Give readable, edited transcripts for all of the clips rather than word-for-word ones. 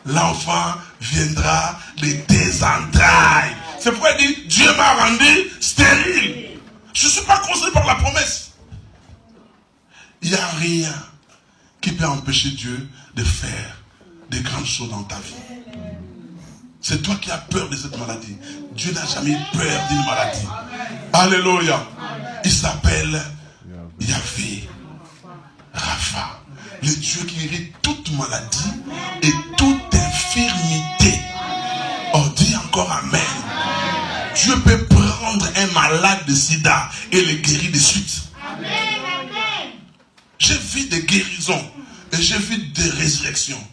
l'enfant viendra de tes entrailles. C'est pourquoi il dit, Dieu m'a rendu stérile. Je ne suis pas concerné par la promesse. Il n'y a rien qui peut empêcher Dieu de faire des grandes choses dans ta vie. C'est toi qui as peur de cette maladie. Dieu n'a jamais eu peur d'une maladie. Alléluia. Il s'appelle Yahvé Rapha. Le Dieu qui guérit toute maladie et toute infirmité. Oh, dis encore Amen. Dieu peut prendre un malade de sida et le guérir de suite. J'ai vu des guérisons et j'ai vu des résurrections.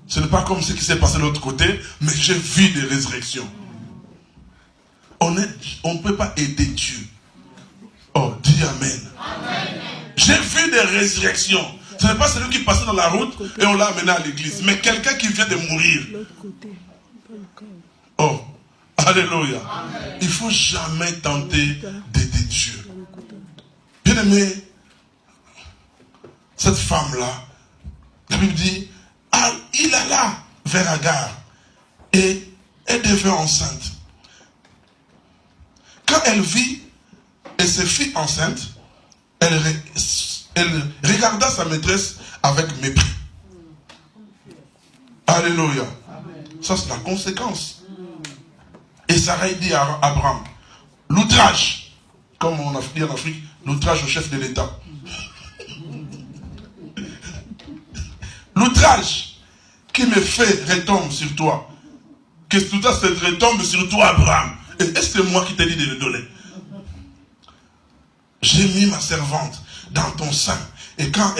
Ce n'est pas comme ce qui s'est passé de l'autre côté, mais j'ai vu des résurrections. On ne peut pas aider Dieu. Oh, dis Amen. J'ai vu des résurrections. Ce n'est pas celui qui passait dans la route et on l'a amené à l'église, mais quelqu'un qui vient de mourir. Oh, alléluia. Il ne faut jamais tenter d'aider Dieu. Bien aimé, cette femme-là, la Bible dit, il alla vers Agar et elle devint enceinte. Quand elle vit et se fit enceinte, elle regarda sa maîtresse avec mépris. Alléluia. Ça c'est la conséquence. Et Sarah dit à Abraham, l'outrage, comme on a dit en Afrique, l'outrage au chef de l'État. L'outrage qui me fait retombe sur toi. Que tout ça se retombe sur toi, Abraham. Est-ce que c'est moi qui t'ai dit de le donner? J'ai mis ma servante dans ton sein. Et quand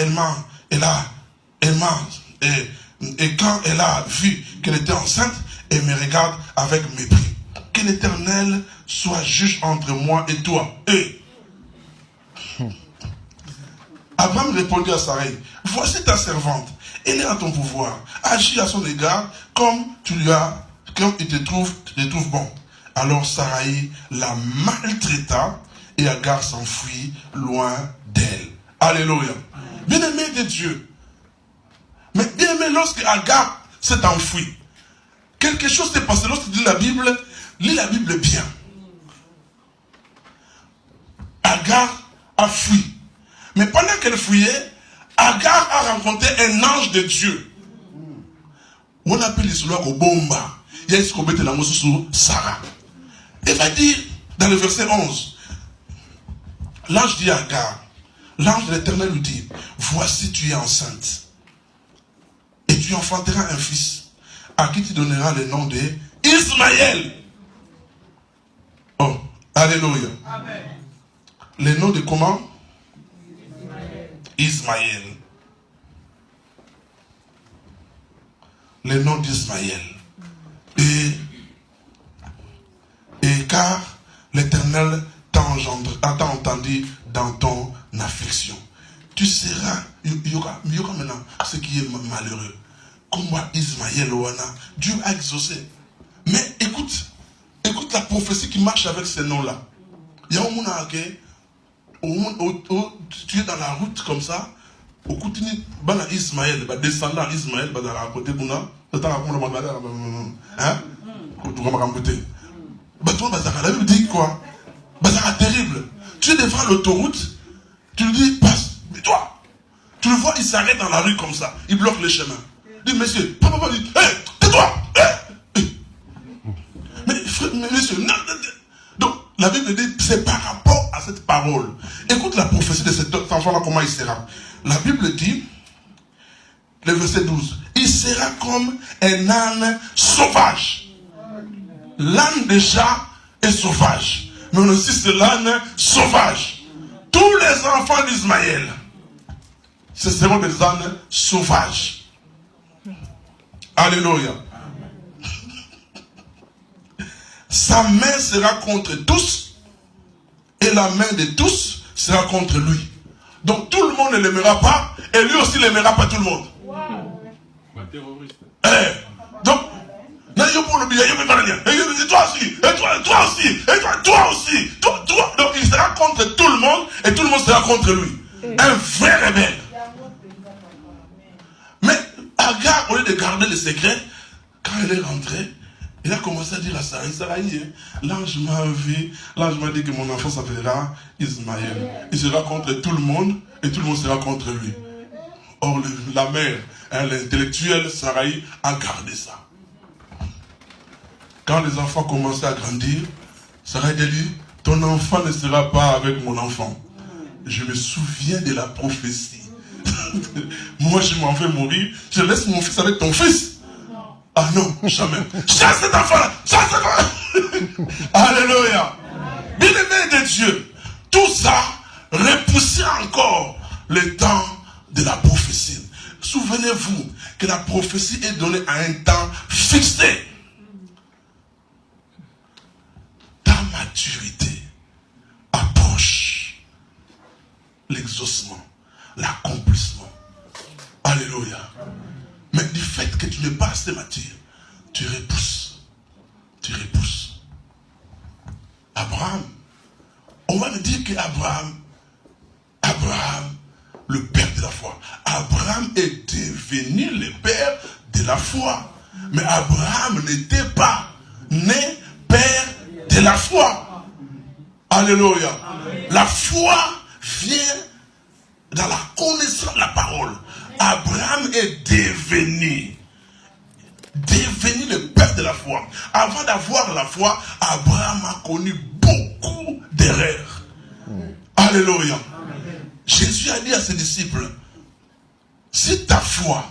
quand elle a vu qu'elle était enceinte, elle me regarde avec mépris. Que l'Éternel soit juge entre moi et toi. Et Abraham répondit à Sarah, voici ta servante. Elle est à ton pouvoir. Agis à son égard comme il te trouve bon. Alors Sarai la maltraita et Agar s'enfuit loin d'elle. Alléluia. Bien-aimé de Dieu. Mais bien-aimé, lorsque Agar s'est enfuie, quelque chose s'est passé. Lorsque tu lis la Bible bien. Agar a fui. Mais pendant qu'elle fuyait, Agar a rencontré un ange de Dieu. On appelle cela Kobomba. Il y a ce qu'on met dans la sur Sarah. Il va dire dans le verset 11, l'ange dit à Agar, l'ange de l'Éternel lui dit, voici tu es enceinte et tu enfanteras un fils à qui tu donneras le nom de Ismaël. Oh, alléluia. Amen. Le nom de comment? Ismaël. Le nom d'Ismaël. Et car l'Éternel t'a entendu dans ton affliction. Tu seras, il y aura maintenant ce qui est malheureux. Comme moi, Ismaël, Dieu a exaucé. Mais écoute la prophétie qui marche avec ces noms-là. Il y a un monde tu es dans la route comme ça, au continue, Ismaël, descendant Ismaël, dans la côté de hein? La Bible dit quoi? Terrible. Tu es devant l'autoroute, tu lui dis, passe, mais toi, tu le vois, il s'arrête dans la rue comme ça, il bloque le chemin. Il dit, monsieur, papa dit, hé, tais-toi, Mais monsieur, non. Donc, la Bible dit, c'est par rapport à cette parole. Écoute la prophétie de cet enfant-là, comment il sera. La Bible dit, le verset 12, il sera comme un âne sauvage. L'âne déjà est sauvage. Mais aussi c'est l'âne sauvage. Tous les enfants d'Ismaël, ce seront des ânes sauvages. Alléluia. Sa main sera contre tous et la main de tous sera contre lui. Donc tout le monde ne l'aimera pas et lui aussi n'aimera pas tout le monde. Terroriste. Donc, et toi aussi, et toi aussi, et toi aussi, donc il sera contre tout le monde et tout le monde sera contre lui. Un vrai rebelle. Mais Agar, au lieu de garder le secret, Quand elle est rentrée, il a commencé à dire à Sarai, Sarai, l'ange m'a vu, l'ange m'a dit que mon enfant s'appellera Ismaël. Il sera contre tout le monde et tout le monde sera contre lui. Or, la mère, l'intellectuelle, Sarai, a gardé ça. Quand les enfants commençaient à grandir, Sarai a dit, ton enfant ne sera pas avec mon enfant. Je me souviens de la prophétie. Moi, je m'en vais mourir, je laisse mon fils avec ton fils. Ah non, jamais. Chasse cet enfant-là, chasse cet enfant. Alléluia. Bien-aimé de Dieu, tout ça repoussait encore le temps de la prophétie. Souvenez-vous que la prophétie est donnée à un temps fixé. Ta maturité approche l'exaucement, l'accomplissement. Alléluia. Mais du fait que tu n'es pas assez mature, tu repousses. Tu repousses. Abraham, on va me dire qu'Abraham, le père de la foi. Abraham est devenu le père de la foi. Mais Abraham n'était pas né père de la foi. Alléluia. La foi vient dans la connaissance de la parole. Abraham est devenu le père de la foi. Avant d'avoir la foi, Abraham a connu beaucoup d'erreurs. Alléluia. Jésus a dit à ses disciples, si ta foi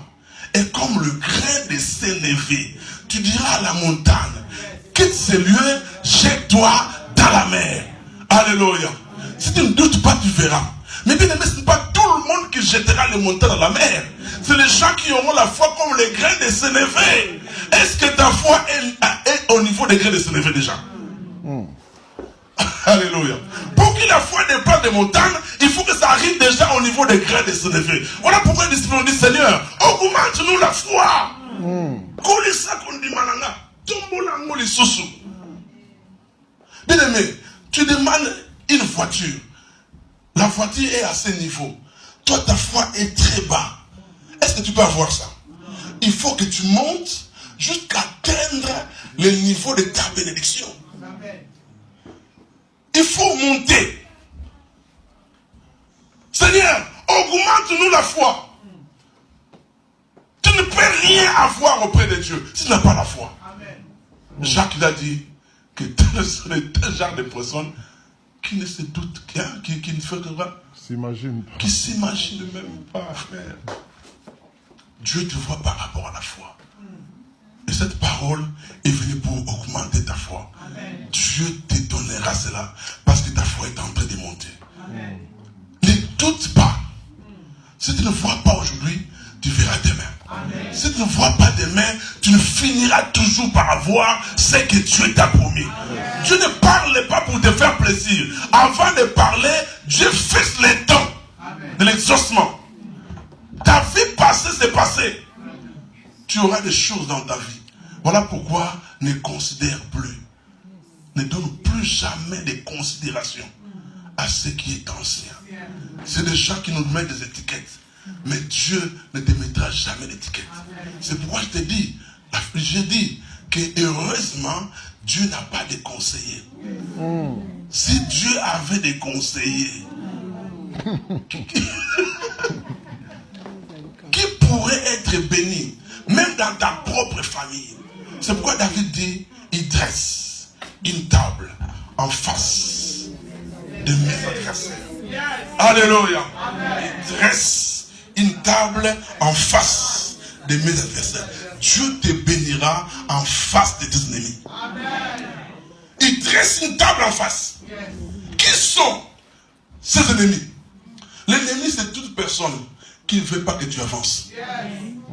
est comme le grain de sénévé, tu diras à la montagne, quitte ce lieu, jette-toi dans la mer. Alléluia. Si tu ne doutes pas, tu verras. Mais bien aimé, ce n'est pas tout le monde qui jettera les montagnes dans la mer. C'est les gens qui auront la foi comme les grains de sénévé. Est-ce que ta foi est au niveau des grains de sénévé déjà? Alléluia. Pour que la foi dépasse des montagnes, il faut que ça arrive déjà au niveau des grains de sénévé. Voilà pourquoi les disciples ont dit, Seigneur, augmente-nous la foi. Bien aimé, tu demandes une voiture. La voiture est à ce niveau. Toi, ta foi est très bas. Est-ce que tu peux avoir ça? Il faut que tu montes jusqu'à atteindre le niveau de ta bénédiction. Il faut monter. Seigneur, augmente-nous la foi. Tu ne peux rien avoir auprès de Dieu si tu n'as pas la foi. Jacques il a dit que c'est un genre de personnes qui ne se doutent, qui ne fait que quoi? Qui s'imaginent même pas, frère. Dieu te voit par rapport à la foi. Et cette parole est venue pour augmenter ta foi. Amen. Dieu te donnera cela parce que ta foi est en train de monter. Amen. Ne doute pas. Si tu ne vois pas aujourd'hui, tu verras demain. Amen. Si tu ne vois pas demain, tu ne finiras toujours par avoir ce que Dieu t'a promis. Amen. Dieu ne parle pas pour te faire plaisir. Avant de parler, Dieu fixe les temps de l'exaucement. Ta vie passée, c'est passé. Tu auras des choses dans ta vie. Voilà pourquoi ne considère plus. Ne donne plus jamais de considération à ce qui est ancien. C'est des gens qui nous mettent des étiquettes. Mais Dieu ne te mettra jamais d'étiquette. C'est pourquoi je te dis, j'ai dit que heureusement, Dieu n'a pas de conseillers. Si Dieu avait des conseillers, qui pourrait être béni, même dans ta propre famille. C'est pourquoi David dit, il dresse une table en face de mes adversaires. Alléluia. Il dresse une table en face de mes adversaires. Dieu te bénira en face de tes ennemis. Il dresse une table en face. Qui sont ces ennemis? L'ennemi, c'est toute personne qui ne veut pas que tu avances.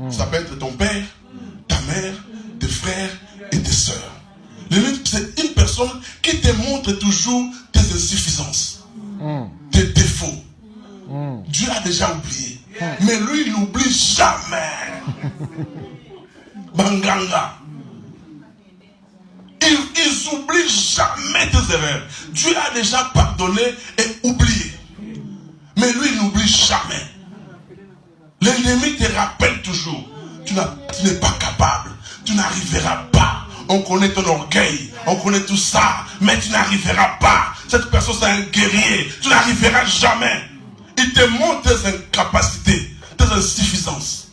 Ça peut être ton père, ta mère, tes frères et tes sœurs. L'ennemi, c'est une personne qui te montre toujours tes insuffisances, tes défauts. Dieu a déjà oublié. Mais lui, il n'oublie jamais. Banganga. Ils n'oublient jamais tes erreurs. Dieu a déjà pardonné et oublié. Mais lui, il n'oublie jamais. L'ennemi te rappelle toujours. Tu n'es pas capable. tu n'arriveras pas. On connaît ton orgueil, on connaît tout ça, mais tu n'arriveras pas. Cette personne c'est un guerrier, tu n'arriveras jamais. Il te montre tes incapacités, tes insuffisances.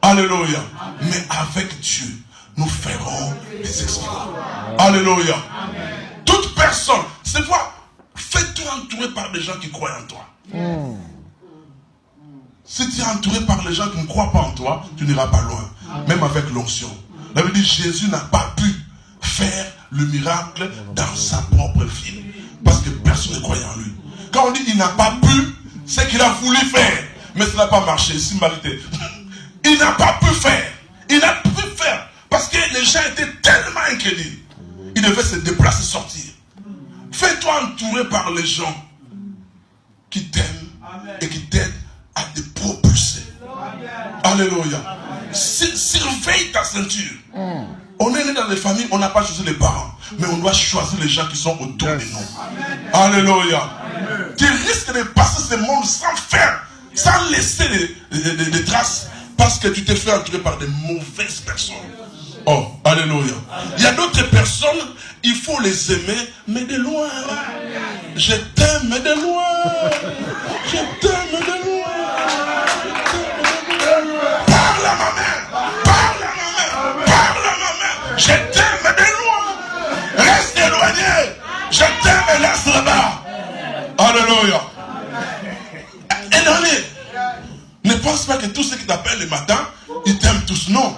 Alléluia. Mais avec Dieu, nous ferons des exploits. Alléluia. Toute personne, c'est quoi? Fais-toi entourer par des gens qui croient en toi. Si tu es entouré par les gens qui ne croient pas en toi, tu n'iras pas loin. Même avec l'onction. La Bible dit Jésus n'a pas pu faire le miracle dans sa propre vie. Parce que personne ne croyait en lui. Quand on dit il n'a pas pu, c'est qu'il a voulu faire. Mais ça n'a pas marché. Il n'a pas pu faire. Il n'a pu faire. Parce que les gens étaient tellement incrédules. Il devait se déplacer, sortir. Fais-toi entourer par les gens qui t'aiment et qui t'aident à te propulser. Alléluia. Surveille ta ceinture. On est né dans les familles, on n'a pas choisi les parents. Mais on doit choisir les gens qui sont autour de nous. Alléluia. Tu risques de passer ce monde sans faire, sans laisser des traces. Parce que tu t'es fait entourer par de mauvaises personnes. Oh, alléluia. Il y a d'autres personnes, il faut les aimer, mais de loin. Je t'aime, mais de loin. Je t'aime, mais de loin. Parle à ma mère. Parle à ma mère. Parle à ma mère. Je t'aime, mais de loin. Reste éloigné. Je t'aime et laisse là-bas. Alléluia. Éloigné. Ne pense pas que tous ceux qui t'appellent le matin, ils t'aiment tous. Non.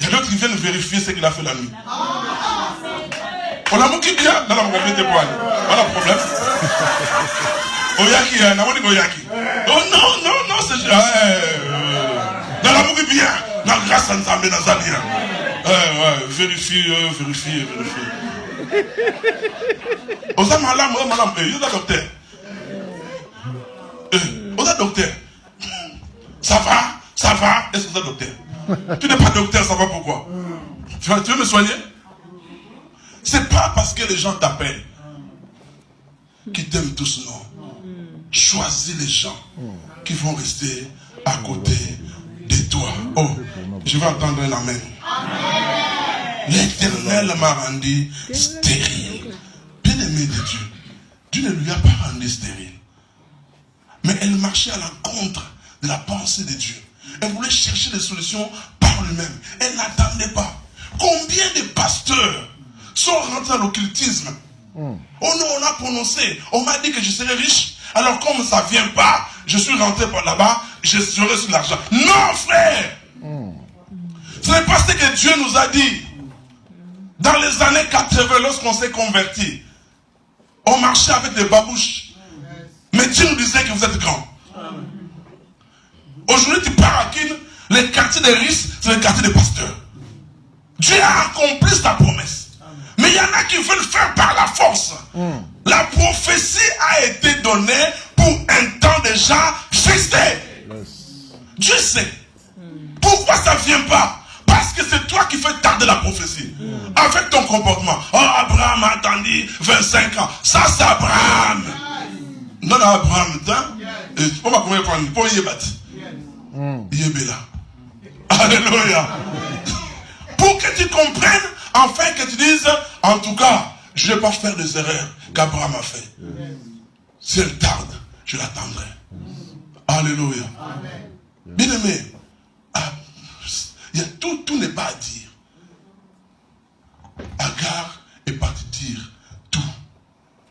Il y a d'autres qui viennent vérifier ce qu'il a fait la nuit. On a beaucoup bien dans la mobilité de poids. Voilà le problème. Oyaki, Oyaki. Oh non, non, non, c'est. Dans la mobilité bien. Dans la grâce à Nzambe, dans Zambia. Vérifie. Osa malam, malam. Il y a un docteur. Osa docteur. Ça va. Est-ce que c'est un docteur? Tu n'es pas docteur, ça va pourquoi? Tu veux me soigner? C'est pas parce que les gens t'appellent qui t'aiment tous, non. Choisis les gens qui vont rester à côté de toi. Oh, je vais entendre un amen. L'Éternel m'a rendu stérile. Bien-aimé de Dieu, Dieu ne lui a pas rendu stérile. Mais elle marchait à l'encontre de la pensée de Dieu. Elle voulait chercher des solutions par lui-même. Elle n'attendait pas. Combien de pasteurs sont rentrés dans l'occultisme? Oh non, on a prononcé. On m'a dit que je serais riche. Alors comme ça ne vient pas, je suis rentré par là-bas, j'aurai sur l'argent. Non, frère. Ce n'est pas ce que Dieu nous a dit. Dans les années 80, lorsqu'on s'est converti, on marchait avec des babouches. Mais Dieu nous disait que vous êtes grands. Aujourd'hui, tu pars à Kin, les quartiers des riches, c'est les quartiers des pasteurs. Dieu a accompli sa promesse. Mais il y en a qui veulent faire par la force. La prophétie a été donnée pour un temps déjà fixé. Dieu sait. Pourquoi ça ne vient pas? Parce que c'est toi qui fais tarder la prophétie. Avec ton comportement. Oh, Abraham a attendu 25 ans. Ça, c'est Abraham. Non, Abraham, on va comment prendre pour y battre. Yébéla. Alléluia. Pour que tu comprennes, enfin que tu dises, en tout cas, je ne vais pas faire des erreurs qu'Abraham a fait. Si elle tarde, je l'attendrai. Alléluia. Bien aimé, tout n'est pas à dire. Agar est parti dire tout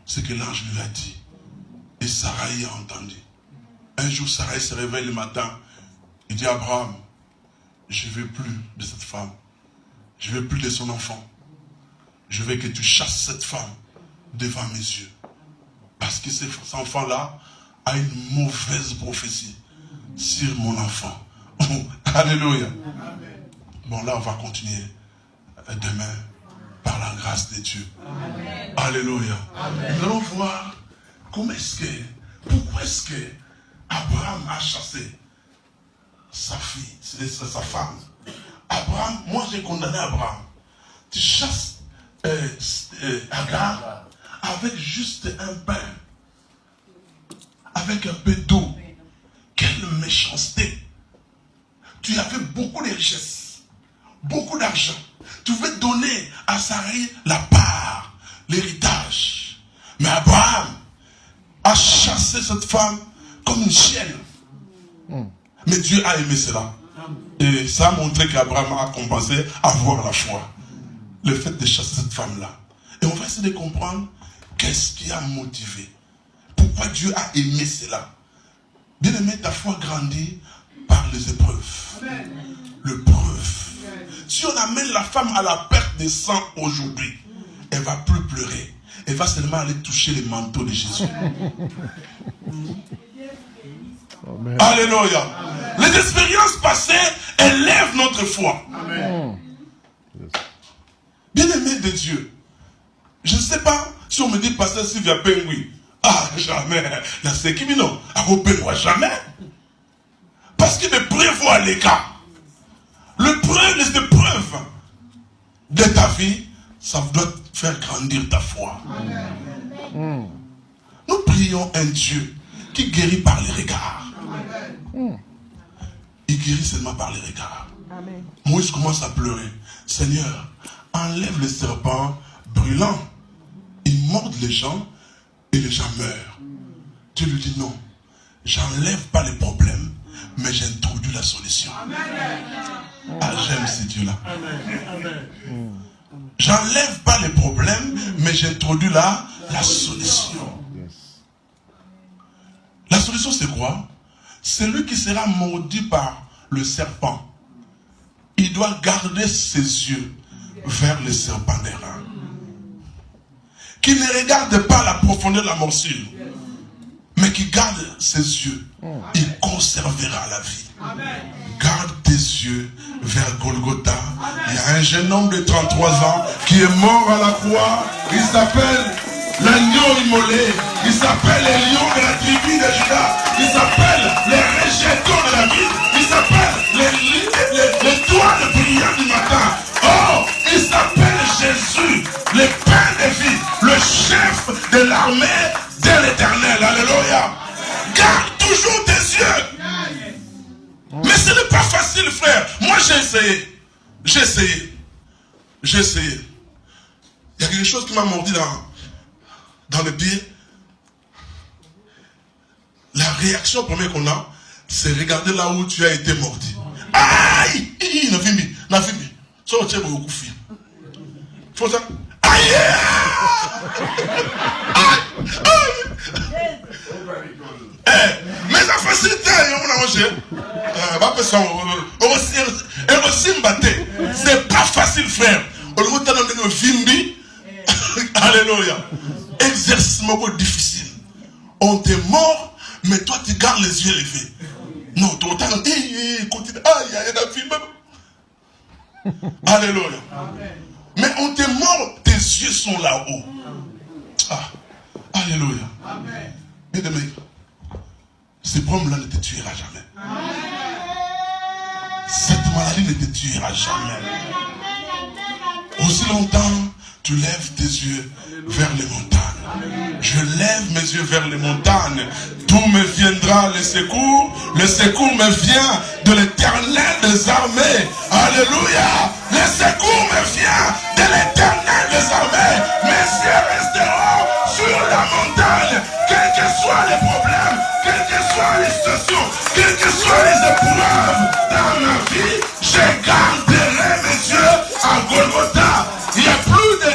ce que l'ange lui a dit. Et Sarai a entendu. Un jour, Sarai se réveille le matin. Il dit à Abraham, je ne veux plus de cette femme. Je ne veux plus de son enfant. Je veux que tu chasses cette femme devant mes yeux. Parce que cet enfant-là a une mauvaise prophétie sur mon enfant. Alléluia. Bon, là, on va continuer demain par la grâce de Dieu. Amen. Alléluia. Amen. Nous allons voir pourquoi est-ce que Abraham a chassé sa fille, sa femme. Abraham, moi j'ai condamné Abraham. Tu chasses Agar avec juste un pain, avec un peu d'eau. Quelle méchanceté! Tu avais beaucoup de richesses. beaucoup d'argent. Tu veux donner à Sarai la part, l'héritage. Mais Abraham a chassé cette femme comme une chienne. Mais Dieu a aimé cela. Et ça a montré qu'Abraham a compensé avoir la foi. Le fait de chasser cette femme-là. Et on va essayer de comprendre qu'est-ce qui a motivé. Pourquoi Dieu a aimé cela. Bien aimé, ta foi grandit par les épreuves. L'épreuve. Si on amène la femme à la perte de sang aujourd'hui, elle ne va plus pleurer. Elle va seulement aller toucher les manteaux de Jésus. Amen. Alléluia. Les expériences passées élèvent notre foi. Amen. Bien-aimé de Dieu, je ne sais pas si on me dit pasteur Sylvia Pengui. Ah, jamais. La Sekimino. Ah, jamais. Parce qu'il me prévoit les cas. Les épreuves de ta vie, ça doit faire grandir ta foi. Amen. Nous prions un Dieu qui guérit par les regards. Il guérit seulement par les regards. Amen. Moïse commence à pleurer. Seigneur, enlève les serpents brûlants. Ils mordent les gens et les gens meurent. Dieu lui dit non. J'enlève pas les problèmes, mais j'introduis la solution. Amen. Ah, j'aime ce Dieu-là. J'enlève pas les problèmes, mais j'introduis la solution. La solution, c'est quoi? Celui qui sera maudit par le serpent, il doit garder ses yeux vers le serpent des reins. Qui ne regarde pas la profondeur de la morsure, mais qui garde ses yeux, il conservera la vie. Amen. Garde tes yeux vers Golgotha. Il y a un jeune homme de 33 ans qui est mort à la croix. Il s'appelle l'agneau immolé. Il s'appelle les lions de la tribu de Juda. Il s'appelle les rejetons de la vie. Il s'appelle l'étoile brillante du matin. Oh, il s'appelle Jésus, le pain de vie, le chef de l'armée de l'Éternel. Alléluia. Garde toujours tes yeux. Mais ce n'est pas facile, frère. Moi, j'ai essayé. J'ai essayé. Il y a quelque chose qui m'a mordi dans le pied. La réaction première qu'on a, c'est regarder là où tu as été mordi. Aïe! N'a fini. Ça, tu es beaucoup fait. Faut ça? Aïe! Mais la facilité, on a mangé. C'est pas facile, frère. Alléluia. Exercice difficile. On t'est mort, mais toi tu gardes les yeux levés. Non, ton temps, continue. Alléluia. Mais on t'est mort, tes yeux sont là-haut. Ah. Alléluia. Bien aimé, ce problème-là ne te tuera jamais. Cette maladie ne te tuera jamais. Aussi longtemps, tu lèves tes yeux vers les montagnes. Je lève mes yeux vers les montagnes. D'où me viendra le secours? Le secours me vient de l'Éternel des armées. Alléluia. Le secours me vient de l'Éternel des armées. Mes yeux resteront sur la montagne. Quels que soient les problèmes, quelles que soient les situations, quelles que soient les épreuves dans ma vie, je garderai mes yeux à Golgotha. Il y a plus de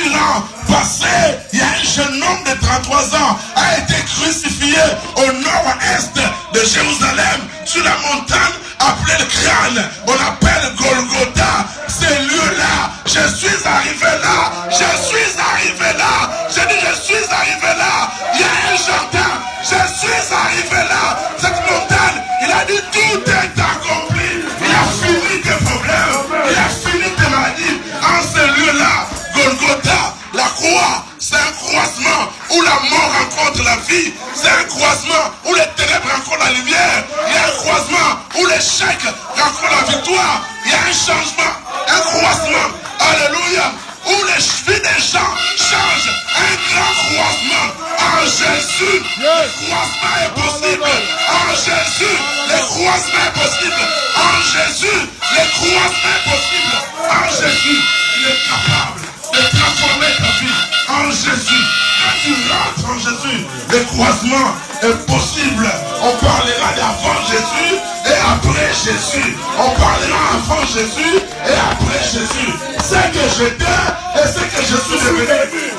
2000 ans passés, il y a un jeune homme de 33 ans a été crucifié au nord-est de Jérusalem sur la montagne appelée le crâne. On appelle Golgotha. Ces lieux-là, je suis arrivé là. Je suis arrivé là. Je dis je suis arrivé là. Il y a un jardin. Je suis arrivé là. Cette montagne, il a dit tout est accompli. Il a fini tes problèmes. Il a fini tes maladies. En ce lieu-là, Golgotha, la croix, c'est un croisement où la mort rencontre la vie. C'est un croisement où les ténèbres rencontrent la lumière. Il y a un croisement où l'échec rencontre la victoire. Il y a un changement, un croisement. Alléluia. Où les vies des gens changent. Un grand croisement. En Jésus, le croisement est possible. En Jésus, le croisement est possible en Jésus. Le croisement est possible en Jésus. Il est capable de transformer ta vie en Jésus. Quand tu rentres en Jésus, le croisement est possible. On parlera d'avant Jésus et après Jésus. On parlera avant Jésus et après Jésus. C'est que j'étais et c'est que je suis devenu.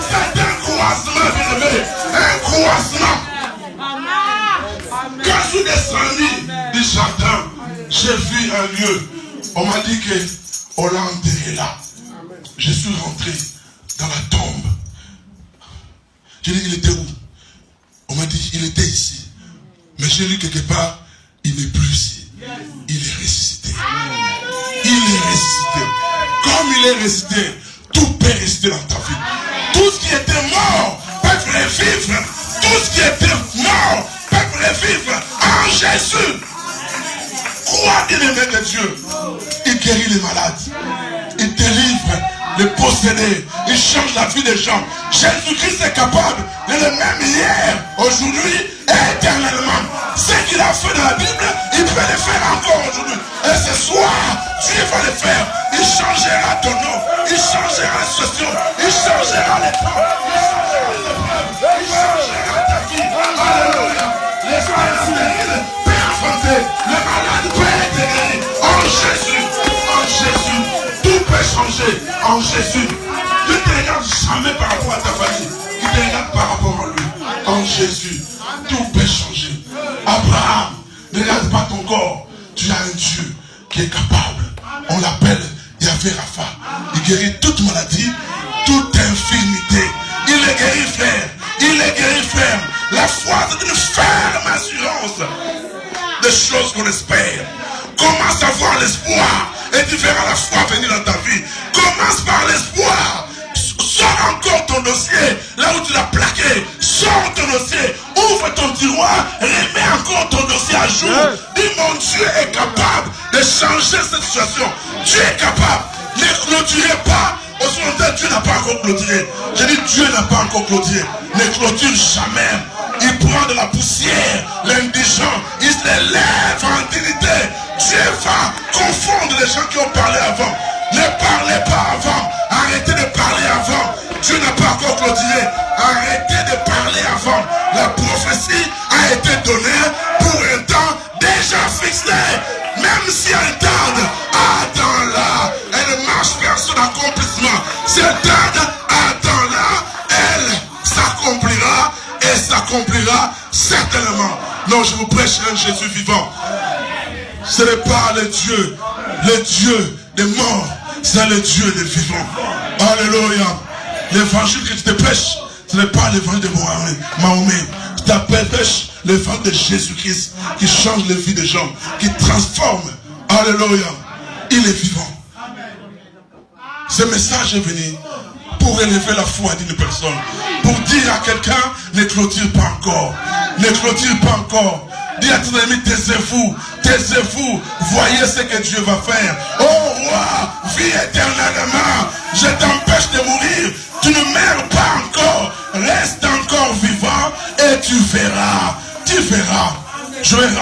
C'est un croisement, bien-aimé. Un croisement. Quand je suis descendu du jardin, j'ai vu un lieu. On m'a dit qu'on l'a enterré là. Je suis rentré dans la tombe. J'ai dit, il était où? On m'a dit, il était ici. Mais j'ai lu quelque part, il n'est plus ici. Il est ressuscité. Il est ressuscité. Comme il est ressuscité, tout peut rester dans ta vie. Tout ce qui était mort peut revivre. Tout ce qui était mort peut revivre en Jésus. Crois qu'il est de Dieu. Il guérit les malades. Il délivre les possédés. Il change la vie des gens. Jésus-Christ est capable de le même hier, aujourd'hui et éternellement. Ce qu'il a fait dans la Bible, il peut le faire encore aujourd'hui. Et ce soir, Dieu va le faire. Il changera ton nom. Il changera la situation. Il changera les temps. Il changera l'épreuve. Il changera ta vie. Alléluia. L'esprit stérile peut affronter. Le malade peut être guéri. En Jésus. En Jésus. Tout peut changer. En Jésus. Dieu ne te regarde jamais par rapport à ta famille. Il te regarde par rapport à lui. En Jésus. Tout peut changer. Abraham, ne regarde pas ton corps. Tu as un Dieu qui est capable. On l'appelle Yahvé Rapha. Il guérit toute maladie, toute infirmité. Il est guéri, frère. Il est guéri, frère. La foi, c'est une ferme assurance des choses qu'on espère. Commence à voir l'espoir et tu verras la foi venir dans ta vie. Commence par l'espoir. Sors encore ton dossier, là où tu l'as plaqué. Sors ton dossier, ouvre ton tiroir, remets encore ton dossier à jour. Dis, mon Dieu est capable de changer cette situation. Dieu est capable. Ne clôturez pas. Au secondaire, Dieu n'a pas encore clôturé. J'ai dit, Dieu n'a pas encore clôturé. Ne clôture jamais. Il prend de la poussière, l'indigent, il se lève en dignité. Dieu va confondre les gens qui ont parlé avant. Ne parlez pas avant. Arrêtez de parler avant. Dieu n'a pas encore clôturé. Arrêtez de parler avant. La prophétie a été donnée pour un temps déjà fixé. Même si elle tarde, attends-la. Elle marche vers son accomplissement. Si elle tarde, attends-la. Elle s'accomplira et s'accomplira certainement. Non, je vous prêche un Jésus vivant. Ce n'est pas le Dieu des morts. C'est le Dieu des vivants. Alléluia. L'évangile que tu te prêches, ce n'est pas l'évangile de Mahomet. Tu t'appelles l'évangile de Jésus-Christ qui change les vies des gens, qui transforme. Alléluia. Il est vivant. Ce message est venu pour élever la foi d'une personne. Pour dire à quelqu'un, ne clôture pas encore. Ne clôture pas encore. Dis à ton ami, taisez-vous, taisez-vous, voyez ce que Dieu va faire. Oh roi, vis éternellement, je t'empêche de mourir, tu ne meurs pas encore, reste encore vivant et tu verras, je vais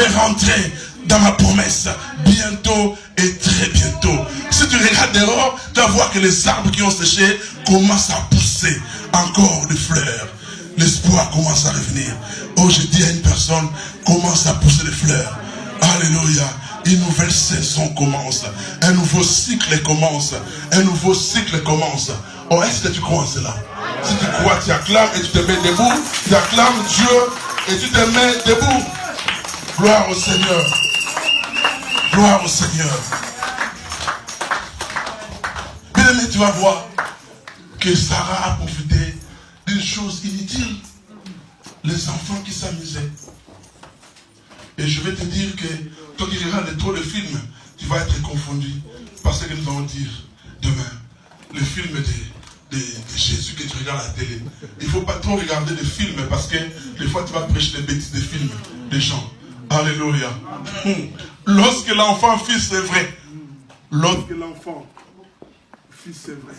rentrer dans ma promesse, bientôt et très bientôt. Si tu regardes dehors, tu vas voir que les arbres qui ont séché commencent à pousser encore des fleurs. L'espoir commence à revenir. Oh, je dis à une personne, commence à pousser des fleurs. Alléluia. Une nouvelle saison commence. Un nouveau cycle commence. Un nouveau cycle commence. Oh, est-ce que tu crois en cela? Si tu crois, tu acclames et tu te mets debout. Tu acclames Dieu et tu te mets debout. Gloire au Seigneur. Gloire au Seigneur. Bien aimé, tu vas voir que Sarah a profité d'une chose inutile. Les enfants qui s'amusaient. Et je vais te dire que toi qui regardes trop de films, tu vas être confondu par ce que nous allons dire demain. Le film de Jésus que tu regardes à la télé. Il ne faut pas trop regarder des films parce que des fois tu vas prêcher des bêtises des films des gens. Alléluia. Lorsque l'enfant fils c'est vrai. Lorsque l'enfant fils c'est vrai.